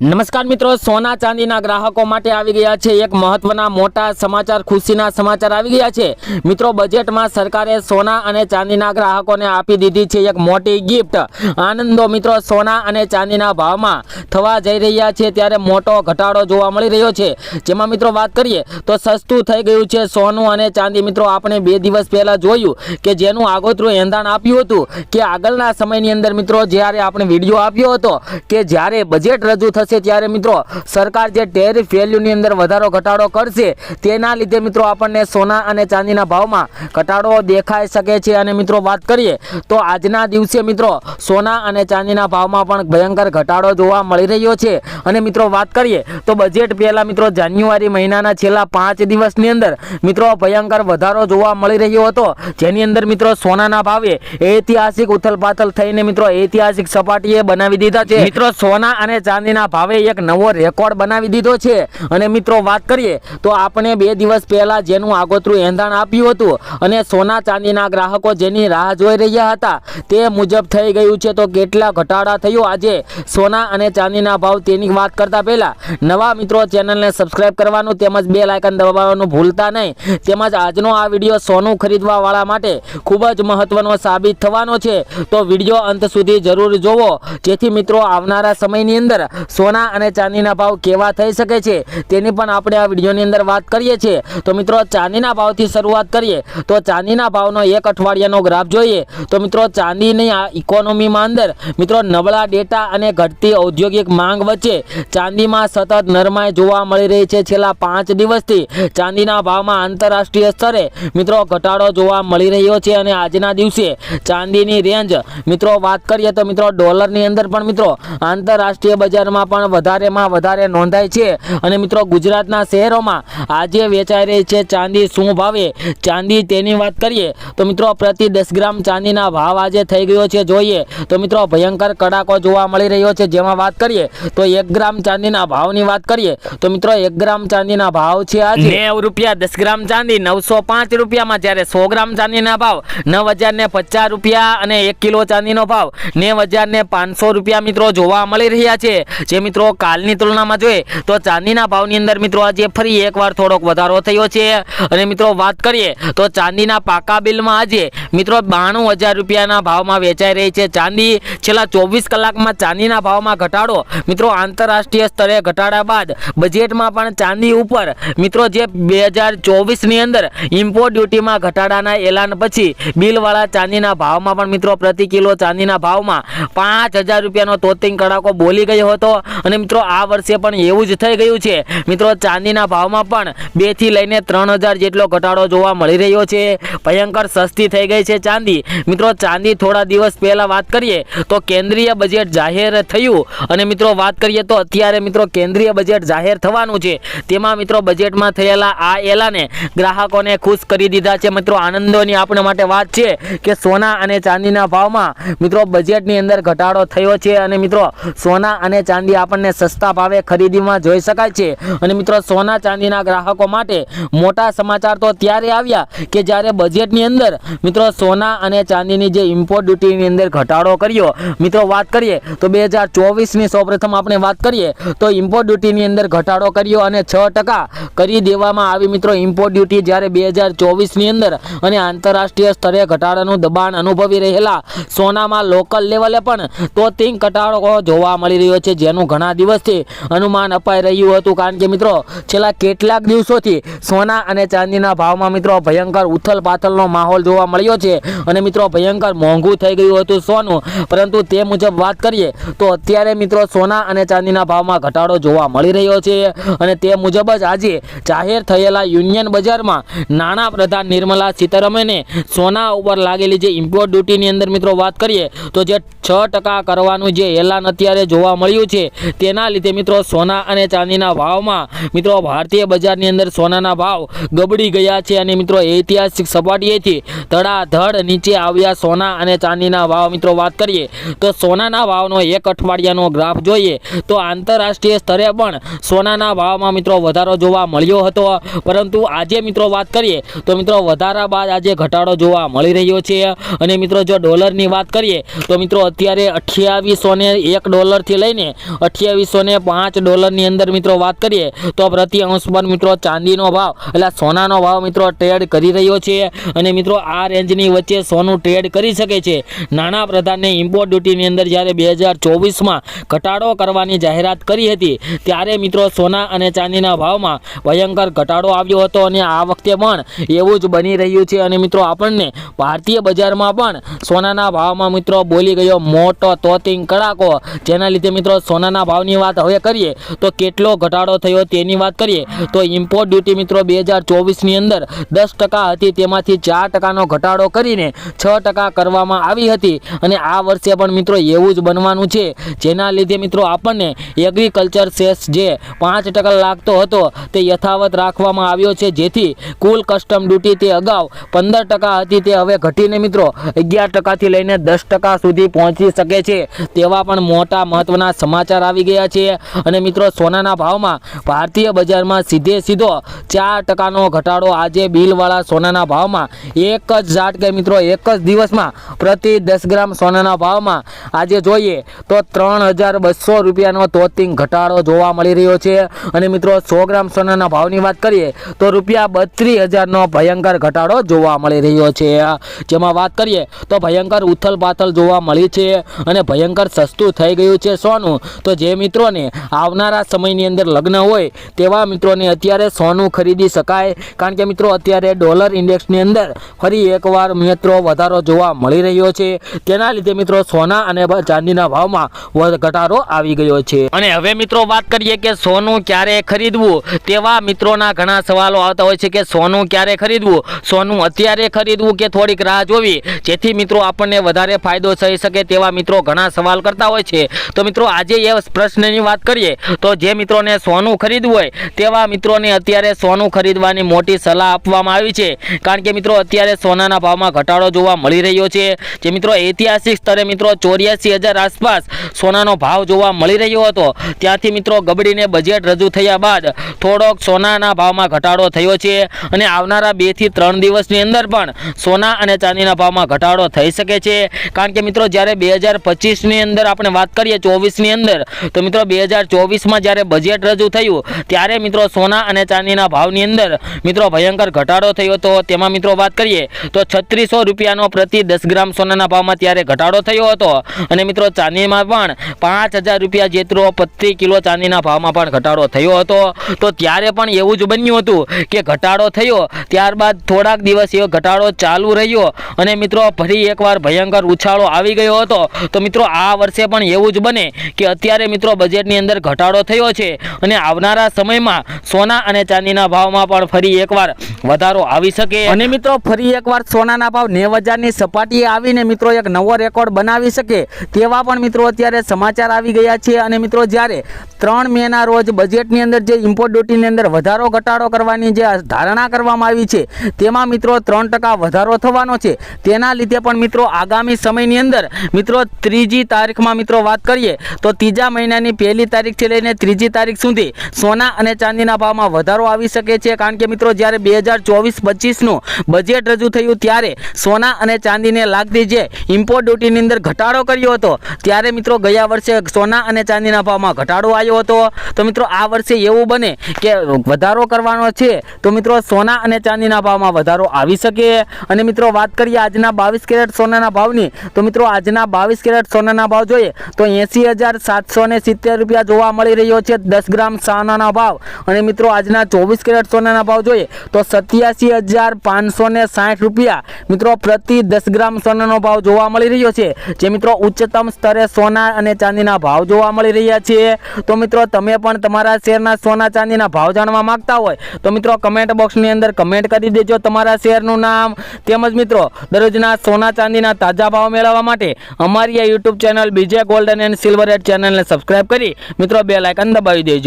નમસ્કાર મિત્રો, સોના ચાંદીના ગ્રાહકો માટે આવી ગયા છે એક મહત્વના મોટા સમાચાર, ખુશીના સમાચાર આવી ગયા છે મિત્રો। બજેટમાં સરકારે સોના અને ચાંદીના ગ્રાહકોને આપી દીધી છે એક મોટી ગિફ્ટ। આનંદો મિત્રો, સોના અને ચાંદીના ભાવમાં થવા જઈ રહ્યા છે ત્યારે મોટો ઘટાડો જોવા મળી રહ્યો છે। જેમાં મિત્રો વાત કરીએ તો સસ્તું થઈ ગયું છે સોનું અને ચાંદી। મિત્રો આપણે 2 દિવસ પહેલા જોયું કે જેનું આગોતરું એંધાણ આપ્યું હતું કે આગળના સમયની અંદર મિત્રો જ્યારે આપણે વિડીયો આપ્યો હતો કે જ્યારે બજેટ રજૂ થશે ત્યારે મિત્રો સરકાર જે ટેરિફ વેલ્યુની અંદર વધારો ઘટાડો કરશે તેના લીધે મિત્રો આપણને સોના અને ચાંદીના ભાવમાં ઘટાડો દેખાઈ શકે છે। અને મિત્રો વાત કરીએ તો આજના દિવસે મિત્રો સોના અને ચાંદીના ભાવમાં પણ ભયંકર ઘટાડો જોવા મળી રહ્યો છે। અને મિત્રો વાત કરીએ તો બજેટ પહેલા મિત્રો જાન્યુઆરી મહિનાના છેલ્લા 5 દિવસની અંદર મિત્રો ભયંકર વધારો જોવા મળી રહ્યો હતો, જેની અંદર મિત્રો સોનાના ભાવે ઐતિહાસિક ઉથલપાથલ થઈને મિત્રો ઐતિહાસિક સપાટીએ બનાવી દીધા છે। મિત્રો સોના અને ચાંદીના ભાવે એક નવો રેકોર્ડ બનાવી દીધો છે। અને મિત્રો વાત કરીએ તો આપણે 2 દિવસ પહેલા જેનું આગોતરું એંધાણ આપ્યું હતું અને સોના ચાંદીના ગ્રાહકો જેની રાહ જોઈ રહ્યા હતા તે મુજબ થઈ ગયું છે। તો કેટલા ઘટાડા થયો આજે સોના અને ચાંદીના ભાવ તેની વાત કરતા પહેલા નવા મિત્રો ચેનલને સબસ્ક્રાઇબ કરવાનું તેમજ બેલ આઇકન દબાવવાનું ભૂલતા નહીં। તેમજ આજનો આ વિડીયો સોનું ખરીદવા વાળા માટે ખૂબ જ મહત્વનો સાબિત થવાનો છે, તો વિડીયો અંત સુધી જરૂર જોવો જેથી મિત્રો આવનારા સમયની અંદર સોના અને ચાંદીના ભાવ કેવા થઈ શકે છે તેની પણ આપણે આ વિડીયોની અંદર વાત કરીએ છીએ। તો મિત્રો ચાંદીના ભાવથી શરૂઆત કરીએ તો ચાંદીના ભાવનો એક અઠવાડિયાનો ગ્રાફ જોઈએ તો મિત્રો ચાંદીની આ ઇકોનોમીમાં અંદર મિત્રો નબળા ડેટા અને ઘટતી ઔદ્યોગિક માંગ વચ્ચે ચાંદીમાં સતત નરમાઈ જોવા મળી રહી છે। છેલ્લા 5 દિવસથી ચાંદીના ભાવમાં આંતરરાષ્ટ્રીય સ્તરે મિત્રો ઘટાડો જોવા મળી રહ્યો છે। અને આજના દિવસે ચાંદીની રેન્જ મિત્રો વાત કરીએ તો મિત્રો ડોલરની અંદર પણ મિત્રો આંતરરાષ્ટ્રીય બજારમાં પણ વધારેમાં વધારે નોંધાય છે। અને મિત્રો ગુજરાતના શહેરોમાં આજે વેચાઈ રહી છે ચાંદી શું ભાવે ચાંદી તેની વાત કરીએ તો મિત્રો પ્રતિ 10 ગ્રામ ચાંદીના ભાવ આજે થઈ ગયો છે જોઈએ તો મિત્રો ભયંકર કડાકો જોવા મળી રહ્યો છે। જેમાં વાત કરીએ તો 1 ગ્રામ ચાંદીના ભાવની વાત કરીએ તો મિત્રો 1 ગ્રામ ચાંદીના ભાવ છે આજે 90 રૂપિયા। 10 ગ્રામ ચાંદી 905 રૂપિયામાં, જ્યારે 100 ગ્રામ ચાંદીના ભાવ 9050 રૂપિયા અને 1 કિલો ચાંદીનો ભાવ 90500 રૂપિયા મિત્રો જોવા મળી રહ્યા છે। જે મિત્રો કાલની તુલનામાં જોઈએ તો ચાંદીના ભાવની અંદર મિત્રો આજે ફરી એકવાર થોડોક વધારો થયો છે। અને મિત્રો વાત કરીએ તો ચાંદીના પાકા બિલમાં આજે મિત્રો 92000 રૂપિયાના ભાવમાં વેચાઈ રહી છે ચાંદી। છેલ્લા 24 કલાકમાં ચાંદીના ભાવમાં ઘટાડો મિત્રો આંતરરાષ્ટ્રીય સ્તરે ઘટાડા બાદ બજેટમાં પણ ચાંદી ઉપર મિત્રો જે 2024ની અંદર ઇમ્પોર્ટ ડ્યુટીમાં ઘટાડાના એલાન પછી બિલવાળા ચાંદીના ભાવમાં પણ મિત્રો પ્રતિ કિલો ચાંદીના ભાવમાં 5000 રૂપિયાનો તોતિંગ કડાકો બોલી ગયો હતો। અને મિત્રો આ વર્ષે પણ એવું જ થઈ ગયું છે મિત્રો ચાંદીના ભાવમાં પણ 2 થી લઈને 3000 જેટલો ઘટાડો જોવા મળી રહ્યો છે। ભયંકર સસ્તી થઈ ગઈ છે ચાંદી। મિત્રો ચાંદી થોડા દિવસ પહેલા વાત કરીએ તો કેન્દ્રીય બજેટ જાહેર થયું અને મિત્રો વાત કરીએ તો અત્યારે મિત્રો કેન્દ્રીય બજેટ જાહેર થવાનું છે, તેમાં મિત્રો બજેટમાં થયેલા આ એલાને ગ્રાહકોને ખુશ કરી દીધા છે। મિત્રો આનંદોની આપણે માટે વાત છે કે સોના અને ચાંદીના ભાવમાં મિત્રો બજેટની અંદર ઘટાડો થયો છે અને મિત્રો સોના અને ચાંદી આપણને સસ્તા ભાવે ખરીદીમાં જોઈ શકાય છે। અને મિત્રો સોના ચાંદીના ગ્રાહકો માટે મોટા સમાચાર તો ત્યારે આવ્યા કે જ્યારે બજેટની અંદર મિત્રો સોના અને ચાંદીની જે ઇમ્પોર્ટ ડ્યુટીની અંદર ઘટાડો કર્યો। મિત્રો વાત કરીએ તો 2024ની સૌપ્રથમ આપણે વાત કરીએ તો ઇમ્પોર્ટ ડ્યુટીની અંદર ઘટાડો કર્યો અને 6% કરી દેવામાં આવી મિત્રો ઇમ્પોર્ટ ડ્યુટી, જ્યારે 2024ની અંદર અને આંતરરાષ્ટ્રીય સ્તરે ઘટાડાનું દબાણ અનુભવી રહેલા સોનામાં લોકલ લેવલે પણ તોતિંગ ઘટાડો જોવા મળી રહ્યો છે, જેનું ઘણા દિવસથી અનુમાન અપાઈ રહ્યું હતું। કારણ કે મિત્રો છેલ્લા કેટલાક દિવસોથી સોના અને ચાંદીના ભાવમાં મિત્રો ભયંકર ઉથલપાથલનો માહોલ જોવા મળ્યો છે અને મિત્રો ભયંકર મોંઘું થઈ ગયું હતું સોનું। પરંતુ તે મુજબ વાત કરીએ તો અત્યારે મિત્રો સોના અને ચાંદીના ભાવમાં ઘટાડો જોવા મળી રહ્યો છે। અને તે મુજબ જ આજે જાહેર થયેલા યુનિયન બજારમાં નાણાં પ્રધાન નિર્મલા સીતારમણે સોના ઉપર લાગેલી જે ઇમ્પોર્ટ ડ્યુટીની અંદર મિત્રો વાત કરીએ તો જે 6% કરવાનું જે એલાન અત્યારે જોવા મળ્યું છે તેના લીધે મિત્રો સોના અને ચાંદીના ભાવમાં મિત્રો ભારતીય બજારની અંદર સોનાના ભાવ ગબડી ગયા છે અને મિત્રો ઐતિહાસિક સપાટીએથી ધડાધડ નીચે આવ્યા સોના અને ચાંદીના ભાવ। મિત્રો વાત કરીએ તો સોનાના ભાવનો એક અઠવાડિયાનો ગ્રાફ જોઈએ તો આંતરરાષ્ટ્રીય સ્તરે પણ સોનાના ભાવમાં મિત્રો વધારો જોવા મળ્યો હતો, પરંતુ આજે મિત્રો વાત કરીએ તો મિત્રો વધારા બાદ આજે ઘટાડો જોવા મળી રહ્યો છે। અને મિત્રો જો ડોલરની વાત કરીએ તો મિત્રો અત્યારે 2801 ડોલરથી લઈને $2805 ની અંદર મિત્રો વાત કરીએ તો પ્રતિ અંશ પર મિત્રો ચાંદીનો ભાવ એટલે સોનાનો ભાવ મિત્રો ટ્રેડ કરી રહ્યો છે અને મિત્રો આ રેન્જની વચ્ચે સોનું ટ્રેડ કરી શકે છે। નાણાં પ્રધાને ઇમ્પોર્ટ ડ્યુટીની અંદર જ્યારે 2024માં ઘટાડો કરવાની જાહેરાત કરી હતી ત્યારે મિત્રો સોના અને ચાંદીના ભાવમાં ભયંકર ઘટાડો આવ્યો હતો અને આ વખતે પણ એવું જ બની રહ્યું છે અને મિત્રો આપણને ભારતીય બજારમાં પણ સોનાના ભાવમાં મિત્રો બોલી ગયો મોટો તોતિંગ કડાકો, જેના લીધે મિત્રો સોનાના ભાવની વાત હવે કરીએ તો કેટલો ઘટાડો થયો તેની વાત કરીએ તો ઇમ્પોર્ટ ડ્યુટી મિત્રો 2024ની અંદર 10% હતી, તેમાંથી 4%નો ઘટાડો કરીને 6% કરવામાં આવી હતી અને આ વર્ષે પણ મિત્રો એવું જ બનવાનું છે, જેના લીધે મિત્રો આપણને એગ્રીકલ્ચર સેસ જે 5% લાગતો હતો તે યથાવત રાખવામાં આવ્યો છે, જેથી કુલ કસ્ટમ ડ્યુટી તે અગાઉ 15% હતી તે હવે ઘટીને મિત્રો 11%થી લઈને 10% સુધી પહોંચી શકે છે તેવા પણ મોટા મહત્વના સમાચાર આવી ગયા છે અને મિત્રો સોનાના ભાવમાં ભારતીય બજારમાં સીધો 4%નો ઘટાડો આજે બિલવાળા સોનાના ભાવમાં એક જ ઝાટકે મિત્રો એક જ દિવસમાં પ્રતિ 10 ગ્રામ સોનાના ભાવમાં આજે જોઈએ તો $3200નો તોતિંગ ઘટાડો જોવા મળી રહ્યો છે અને મિત્રો 100 ગ્રામ સોનાના ભાવની વાત કરીએ તો $32,000નો ભયંકર ઘટાડો જોવા મળી રહ્યો છે, જેમાં વાત કરીએ તો ભયંકર ઉથલપાથલ જોવા મળી છે અને ભયંકર સસ્તું થઈ ગયું છે સોનું। તો જે મિત્રોને આવનારા સમયની અંદર લગ્ન હોય તેવા મિત્રોને અત્યારે સોનું ખરીદી શકાય, કારણ કે મિત્રો અત્યારે ડોલર ઇન્ડેક્સની અંદર ફરી એકવાર મિત્રો વધારો જોવા મળી રહ્યો છે, તેના લીધે મિત્રો સોના અને ચાંદીના ભાવમાં ઘટાડો આવી ગયો છે। અને હવે મિત્રો વાત કરીએ કે સોનું ક્યારે ખરીદવું, તેવા મિત્રોના ઘણા સવાલો આવતા હોય છે કે સોનું ક્યારે ખરીદવું, સોનું અત્યારે ખરીદવું કે થોડીક રાહ જોવી જેથી મિત્રો આપણને વધારે ફાયદો થઈ શકે, તેવા મિત્રો ઘણા સવાલ કરતા હોય છે। તો મિત્રો આજે એ પ્રશ્નની વાત કરીએ તો જે મિત્રોને સોનું ખરીદવું હોય તેવા મિત્રોને અત્યારે સોનું ખરીદવાની મોટી સલાહ આપવામાં આવી છે, કારણ કે મિત્રો અત્યારે સોનાના ભાવમાં ઘટાડો જોવા મળી રહ્યો છે, જે મિત્રો ઐતિહાસિક સ્તરે મિત્રો 84,000 આસપાસ સોનાનો ભાવ જોવા મળી રહ્યો હતો, ત્યાંથી મિત્રો ગબડીને બજેટ રજૂ થયા બાદ થોડોક સોનાના ભાવમાં ઘટાડો થયો છે અને આવનારા 2 થી 3 દિવસની અંદર પણ સોના અને ચાંદીના ભાવમાં ઘટાડો થઈ શકે છે, કારણ કે મિત્રો જ્યારે 2025ની અંદર આપણે વાત કરીએ 24ની અંદર તો મિત્રો 2024માં જ્યારે બજેટ રજૂ થયું ત્યારે મિત્રો સોના અને ચાંદીના ભાવની અંદર મિત્રો ભયંકર ઘટાડો થયો હતો, તેમાં મિત્રો વાત કરીએ તો $3600નો પ્રતિ 10 ગ્રામ સોનાના ભાવમાં ત્યારે ઘટાડો થયો હતો અને મિત્રો ચાંદીમાં પણ $5000 જેટલો પ્રતિ કિલો ચાંદીના ભાવમાં પણ ઘટાડો થયો હતો। તો ત્યારે પણ એવું જ બન્યું હતું કે ઘટાડો થયો ત્યારબાદ થોડાક દિવસ એ ઘટાડો ચાલુ રહ્યો અને મિત્રો ફરી એકવાર ભયંકર ઉછાળો આવી ગયો હતો। તો મિત્રો આ વર્ષે પણ એવું જ બને કે અત્યારે મિત્રો બજેટની અંદર ઘટાડો થયો છે અને આવનારા સમયમાં સોના અને ચાંદીના ભાવમાં પણ ફરી એકવાર વધારો આવી શકે અને મિત્રો ફરી એકવાર સોનાના ભાવ 90,000ની સપાટીએ આવીને મિત્રો એક નવો રેકોર્ડ બનાવી શકે તેવા પણ મિત્રો અત્યારે સમાચાર આવી ગયા છે અને મિત્રો જ્યારે 3 મેના રોજ બજેટની અંદર જે ઇમ્પોર્ટ ડ્યુટીની અંદર વધારો ઘટાડો કરવાની જે ધારણા કરવામાં આવી છે તેમાં મિત્રો 3% વધારો થવાનો છે, તેના લીધે પણ મિત્રો આગામી સમયની અંદર મિત્રો 3જી તારીખમાં મિત્રો વાત કરીએ તો 3જા મહિનાની 1લી તારીખથી લઈને 3જી તારીખ સુધી સોના અને ચાંદીના ભાવમાં વધારો આવી શકે છે, કારણ કે મિત્રો જ્યારે 2024-25નું બજેટ રજૂ થયું ત્યારે સોના અને ચાંદીને લાગતી જે ઇમ્પોર્ટ ડ્યુટીની અંદર ઘટાડો કર્યો હતો ત્યારે મિત્રો ગયા વર્ષે સોના અને ચાંદીના ભાવમાં ઘટાડો આવ્યો હતો। તો મિત્રો આ વર્ષે એવું બને કે વધારો કરવાનો છે તો મિત્રો સોના અને ચાંદીના ભાવમાં વધારો આવી શકે અને મિત્રો વાત કરીએ આજના 22 કેરેટ સોનાના ભાવની તો મિત્રો આજના 22 કેરેટ સોનાના ભાવ જોઈએ તો $80,770 જોવા મળી રહ્યો છે 10 ગ્રામ સોનાના ભાવ અને મિત્રો આજના 24 કેરેટ સોનાના ભાવ જોઈએ તો $87,560 મિત્રો પ્રતિ 10 ગ્રામ સોનાનો ભાવ જોવા મળી રહ્યો છે, જે મિત્રો ઉચ્ચતમ સ્તરે સોના અને ચાંદીના ભાવ જોવા મળી રહ્યા છે। તો મિત્રો તમે પણ તમારા શેરના સોના ચાંદીના ભાવ જાણવા માંગતા હોય તો મિત્રો કમેન્ટ બોક્સની અંદર કમેન્ટ કરી દેજો તમારા શેરનું નામ, તેમજ મિત્રો દરરોજના સોના ચાંદીના તાજા ભાવ મેળવવા માટે અમારી આ YouTube channel BJ gold and silver ચેનલને સબસ્ક્રાઇબ કરી મિત્રો બેલ આઇકન દબાવી દેજો।